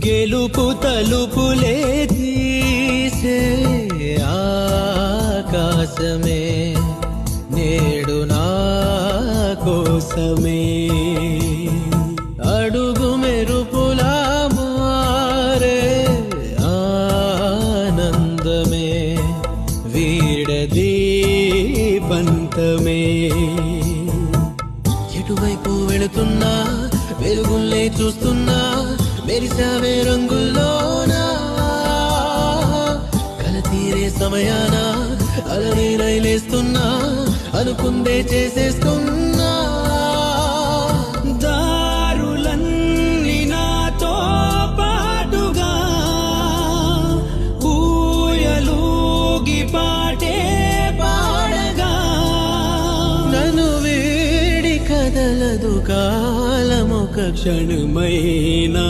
గెలుపు తలుపులే తీసే ఆకాశమే నేడు నా కోసమే అడుగు మెరుపులా మారే ఆనందమే వీడది పంతమే ఎటువైపు వెళుతున్నా వెలుగుల్లే చూస్తున్నా మెరిసావే రంగుల్లోనా కల తీరే సమయాన అలనే రైలేస్తున్నా అనుకుందే చేసేస్తున్నా దారులన్నీ నాతో పాటుగా ఊయలూగి పాటే పాడగా నన్ను వీడి కదలదు కాలమొక క్షణమైనా